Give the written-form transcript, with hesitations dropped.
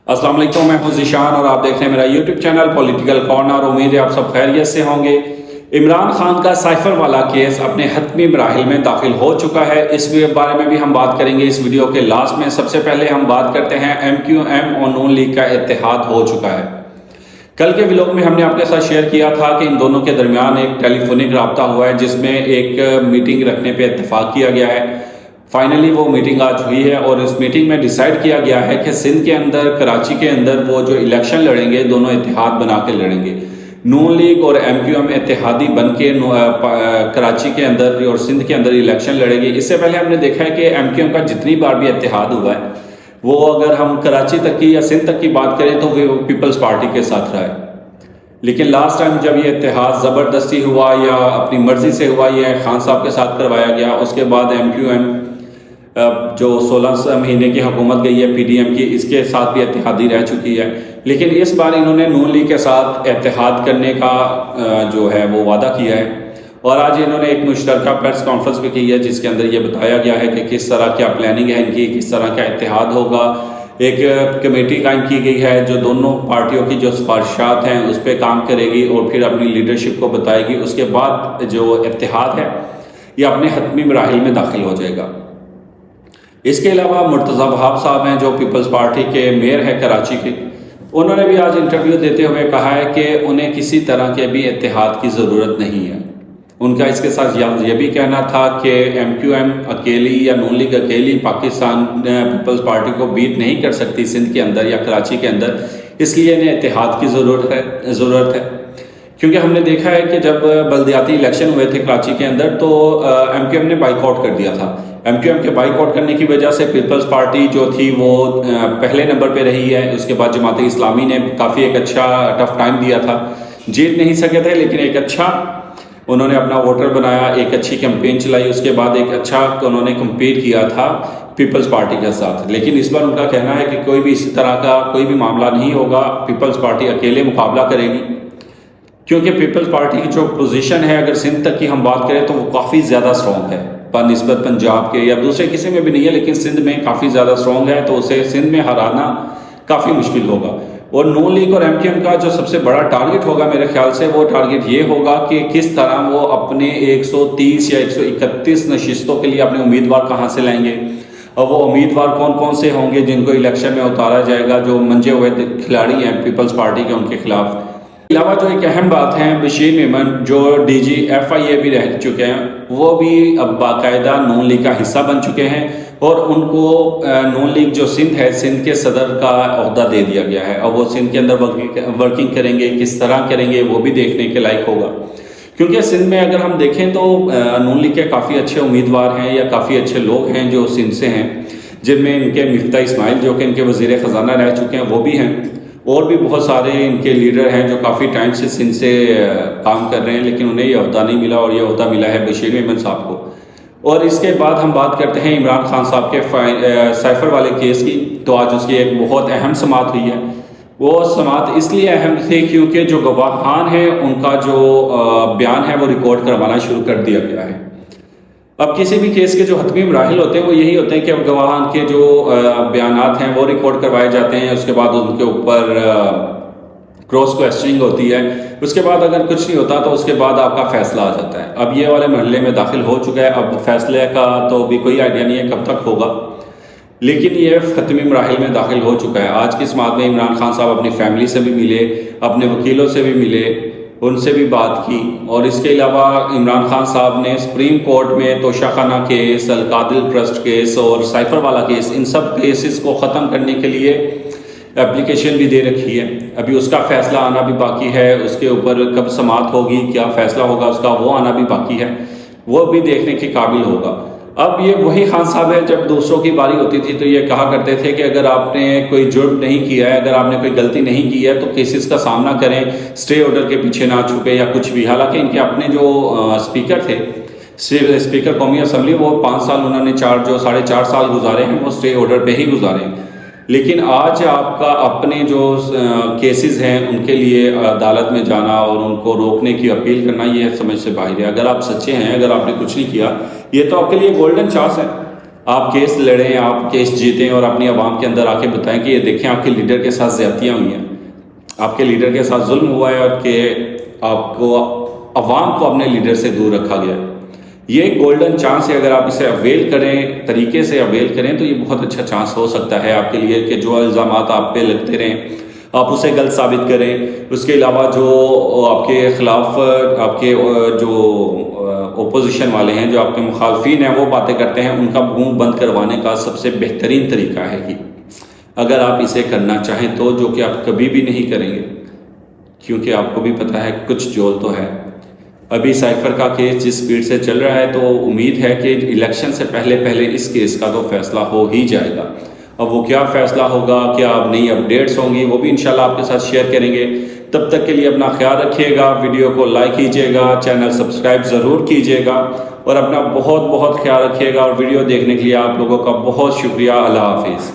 अस्सलाम वालेकुम, मैं हूं ज़ीशान और आप देख रहे हैं मेरा यूट्यूब चैनल पॉलिटिकल कॉर्नर। उम्मीद है आप सब खैरियत से होंगे। इमरान खान का साइफर वाला केस अपने हतमी मराहिल में दाखिल हो चुका है। इस बारे में भी हम बात करेंगे इस वीडियो के लास्ट में। सबसे पहले हम बात करते हैं MQM और नून लीग का इत्तेहाद हो चुका है। कल के व्लॉग में हमने आपके साथ शेयर किया था कि इन दोनों के दरमियान एक टेलीफोनिक रब्ता हुआ है जिसमें एक मीटिंग रखने पर इत्तेफाक किया गया है। फाइनली वो मीटिंग आज हुई है और इस मीटिंग में डिसाइड किया गया है कि सिंध के अंदर, कराची के अंदर वो जो इलेक्शन लड़ेंगे दोनों इत्तेहाद बना के लड़ेंगे। नून लीग और MQM इत्तेहादी बन के कराची के अंदर और सिंध के अंदर इलेक्शन लड़ेंगे। इससे पहले हमने देखा है कि MQM का जितनी बार भी इत्तेहाद हुआ है वो, अगर हम कराची तक की या सिंध तक की बात करें तो वो पीपल्स पार्टी के साथ रहा है। लेकिन लास्ट टाइम जब ये इत्तेहाद ज़बरदस्ती हुआ या अपनी मर्जी से हुआ, ये खान साहब के साथ करवाया गया, उसके बाद MQM जो 16 महीने की हुकूमत गई है PDM की, इसके साथ भी इत्तेहादी रह चुकी है। लेकिन इस बार इन्होंने नून लीग के साथ इत्तेहाद करने का जो है वो वादा किया है और आज इन्होंने एक मुश्तरका प्रेस कॉन्फ्रेंस भी की है जिसके अंदर ये बताया गया है कि किस तरह क्या प्लानिंग है इनकी, किस तरह का इत्तेहाद होगा। एक कमेटी कायम की गई है जो दोनों पार्टियों की जो सिफारिशात हैं उस पर काम करेगी और फिर अपनी लीडरशिप को बताएगी। उसके बाद जो इत्तेहाद है ये अपने हतमी मराहिल में दाखिल हो जाएगा। इसके अलावा मुर्तज़ा वहाब साहब हैं जो पीपल्स पार्टी के मेयर हैं कराची के, उन्होंने भी आज इंटरव्यू देते हुए कहा है कि उन्हें किसी तरह के भी इत्तेहाद की ज़रूरत नहीं है। उनका इसके साथ ये भी कहना था कि MQM अकेली या नून लीग अकेली पाकिस्तान पीपल्स पार्टी को बीट नहीं कर सकती सिंध के अंदर या कराची के अंदर, इसलिए इन्हें इत्तेहाद की ज़रूरत है। क्योंकि हमने देखा है कि जब बल्दियाती इलेक्शन हुए थे कराची के अंदर तो MQM ने बाइकआउट कर दिया था। MQM के बाइकआउट करने की वजह से पीपल्स पार्टी जो थी वो पहले नंबर पे रही है। उसके बाद जमात इस्लामी ने काफ़ी एक अच्छा टफ टाइम दिया था, जीत नहीं सके थे लेकिन एक अच्छा उन्होंने अपना वोटर बनाया, एक अच्छी कैंपेन चलाई, उसके बाद एक अच्छा उन्होंने कम्पीट किया था पीपल्स पार्टी के साथ। लेकिन इस बार उनका कहना है कि कोई भी इसी तरह का कोई भी मामला नहीं होगा, पीपल्स पार्टी अकेले मुकाबला करेगी। क्योंकि पीपल्स पार्टी की जो पोजीशन है अगर सिंध तक की हम बात करें तो वो काफ़ी ज़्यादा स्ट्रॉन्ग है बनिस्बत पंजाब के या दूसरे किसी में भी नहीं है, लेकिन सिंध में काफ़ी ज़्यादा स्ट्रॉन्ग है, तो उसे सिंध में हराना काफ़ी मुश्किल होगा। और नून लीग और MQM का जो सबसे बड़ा टारगेट होगा मेरे ख्याल से वो टारगेट ये होगा कि किस तरह वो अपने 130 या 131 नशिस्तों के लिए अपने उम्मीदवार कहाँ से लाएंगे और वो उम्मीदवार कौन कौन से होंगे जिनको इलेक्शन में उतारा जाएगा, जो मंजे हुए खिलाड़ी हैं पीपल्स पार्टी के उनके खिलाफ। अलावा जो एक अहम बात है, बशीर मेमन जो DG FIA भी रह चुके हैं वो भी अब बाकायदा नून लीग का हिस्सा बन चुके हैं और उनको नून लीग जो सिंध है, सिंध के सदर का ओहदा दे दिया गया है। और वो सिंध के अंदर वर्किंग करेंगे, किस तरह करेंगे वो भी देखने के लायक होगा। क्योंकि सिंध में अगर हम देखें तो नून लीग के काफ़ी अच्छे उम्मीदवार हैं या काफ़ी अच्छे लोग हैं जो सिंध से हैं, जिनमें इनके मिफ्ता इस्माइल जो कि इनके वज़ीर ख़जाना रह चुके हैं वो भी हैं और भी बहुत सारे इनके लीडर हैं जो काफ़ी टाइम से सिंध से काम कर रहे हैं, लेकिन उन्हें ये ओहदा नहीं मिला और ये ओहदा मिला है बशीर मेमन साहब को। और इसके बाद हम बात करते हैं इमरान खान साहब के साइफर वाले केस की। तो आज उसकी एक बहुत अहम समाअत हुई है। वो समाअत इसलिए अहम थी क्योंकि जो गवाहान हैं उनका जो बयान है वो रिकॉर्ड करवाना शुरू कर दिया गया है। अब किसी भी केस के जो हतमी मराहिल होते हैं वो यही होते हैं कि अब गवाहान के जो बयानात हैं वो रिकॉर्ड करवाए जाते हैं, उसके बाद उनके ऊपर क्रॉस क्वेश्चनिंग होती है, उसके बाद अगर कुछ नहीं होता तो उसके बाद आपका फैसला आ जाता है। अब ये वाले मरहले में दाखिल हो चुका है, अब फैसले का तो भी कोई आइडिया नहीं है कब तक होगा, लेकिन ये हतमी मराहिल में दाखिल हो चुका है। आज की समाअत में इमरान खान साहब अपनी फैमिली से भी मिले, अपने वकीलों से भी मिले, उनसे भी बात की। और इसके अलावा इमरान खान साहब ने सुप्रीम कोर्ट में तोशाखाना केस, अल-कादिल ट्रस्ट केस और साइफर वाला केस, इन सब केसेस को ख़त्म करने के लिए एप्लीकेशन भी दे रखी है। अभी उसका फ़ैसला आना भी बाकी है, उसके ऊपर कब समाअत होगी, क्या फ़ैसला होगा उसका, वो आना भी बाकी है, वो भी देखने के काबिल होगा। अब ये वही खान साहब है, जब दूसरों की बारी होती थी तो ये कहा करते थे कि अगर आपने कोई जुर्म नहीं किया है, अगर आपने कोई गलती नहीं की है तो केसेस का सामना करें, स्टे ऑर्डर के पीछे ना छुपे या कुछ भी। हालांकि इनके अपने जो स्पीकर थे, स्पीकर कौमी असम्बली, वो 5 साल उन्होंने 4.5 साल गुजारे हैं वो स्टे ऑर्डर पे ही गुजारे हैं। लेकिन आज आपका अपने जो केसेस हैं उनके लिए अदालत में जाना और उनको रोकने की अपील करना ये समझ से बाहर है। अगर आप सच्चे हैं, अगर आपने कुछ नहीं किया, ये तो आपके लिए गोल्डन चांस है आप केस लड़ें, आप केस जीतें और अपनी आवाम के अंदर आके बताएं कि ये देखें आपके लीडर के साथ ज़्यादतियाँ हुई हैं, आपके लीडर के साथ जुल्म हुआ है और कि आपको अवाम को अपने लीडर से दूर रखा गया है। ये एक गोल्डन चांस है, अगर आप इसे अवेल करें, तरीके से अवेल करें तो ये बहुत अच्छा चांस हो सकता है आपके लिए कि जो इल्ज़ामात आप पे लगते रहें आप उसे गलत साबित करें। उसके अलावा जो आपके ख़िलाफ़ आपके जो ओपोजिशन वाले हैं, जो आपके मुखालफिन हैं, वो बातें करते हैं, उनका मुंह बंद करवाने का सबसे बेहतरीन तरीका है कि अगर आप इसे करना चाहें तो, जो कि आप कभी भी नहीं करेंगे क्योंकि आपको भी पता है कुछ जोल तो है। अभी साइफर का केस जिस स्पीड से चल रहा है तो उम्मीद है कि इलेक्शन से पहले पहले इस केस का तो फैसला हो ही जाएगा। अब वो क्या फ़ैसला होगा, क्या अब नई अपडेट्स होंगी, वो भी इंशाल्लाह आपके साथ शेयर करेंगे। तब तक के लिए अपना ख्याल रखिएगा, वीडियो को लाइक कीजिएगा, चैनल सब्सक्राइब ज़रूर कीजिएगा और अपना बहुत बहुत ख्याल रखिएगा। और वीडियो देखने के लिए आप लोगों का बहुत शुक्रिया। अल्लाह हाफिज़।